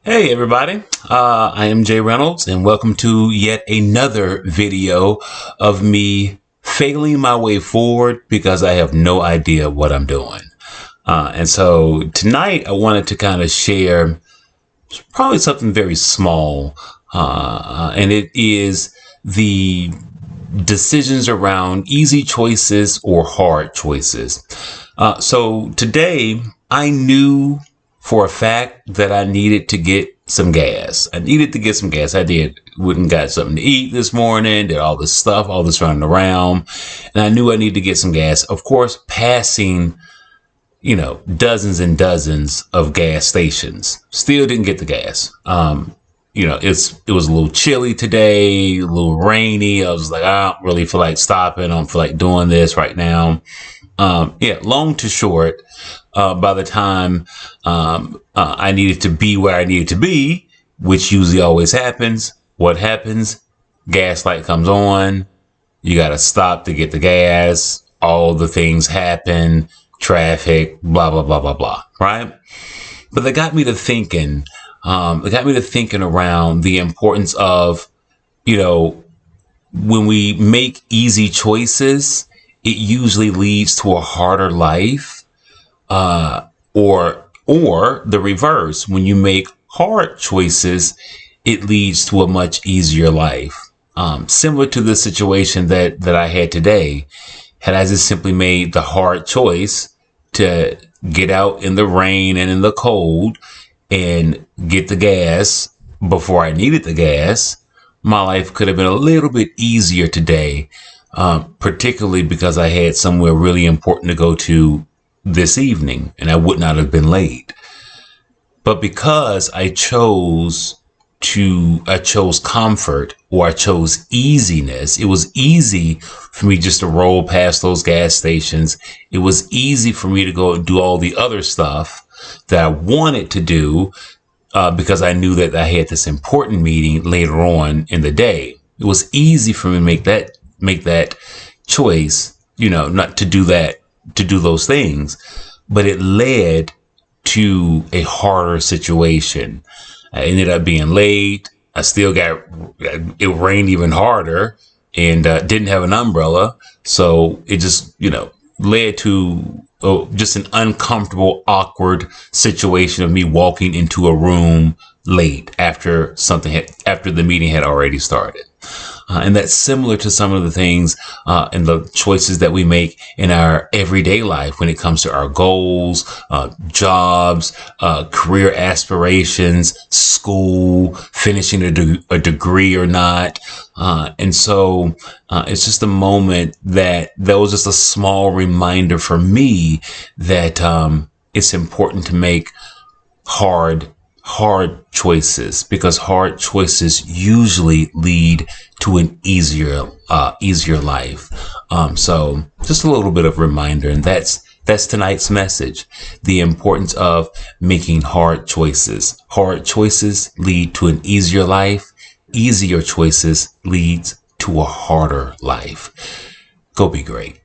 Hey everybody, I am Jay Reynolds and welcome to yet another video of me failing my way forward because I have no idea what I'm doing. And so tonight I wanted to kind of share probably something very small, and it is the decisions around easy choices or hard choices. So today I knew for a fact that I needed to get some gas. I needed to get some gas. I did. Went and got something to eat this morning, did all this stuff, all this running around. And I knew I needed to get some gas. Of course, passing, dozens and dozens of gas stations. Still didn't get the gas. It was a little chilly today, a little rainy. I was like, I don't really feel like stopping. I don't feel like doing this right now. Long to short, by the time I needed to be where I needed to be, which usually always happens, what happens? Gas light comes on. You got to stop to get the gas. All the things happen. Traffic, blah, blah, blah, blah, blah. Right? But they got me to thinking. Around the importance of, when we make easy choices, it usually leads to a harder life, or the reverse. When you make hard choices, it leads to a much easier life. Similar to the situation that I had today. Had I just simply made the hard choice to get out in the rain and in the cold and get the gas before I needed the gas, my life could have been a little bit easier today. Particularly because I had somewhere really important to go to this evening and I would not have been late. But because I chose comfort, or I chose easiness. It was easy for me just to roll past those gas stations. It was easy for me to go and do all the other stuff that I wanted to do, because I knew that I had this important meeting later on in the day. It was easy for me to make that choice, not to do that, to do those things, but it led to a harder situation. I ended up being late. It rained even harder and didn't have an umbrella. So it just, led to just an uncomfortable, awkward situation of me walking into a room late after the meeting had already started. And that's similar to some of the things and the choices that we make in our everyday life when it comes to our goals, jobs, career aspirations, school, finishing a degree or not. And so it's just a moment that was just a small reminder for me that it's important to make hard choices, because hard choices usually lead to an easier life. So just a little bit of reminder, and that's tonight's message. The importance of making hard choices. Hard choices lead to an easier life. Easier choices leads to a harder life. Go be great.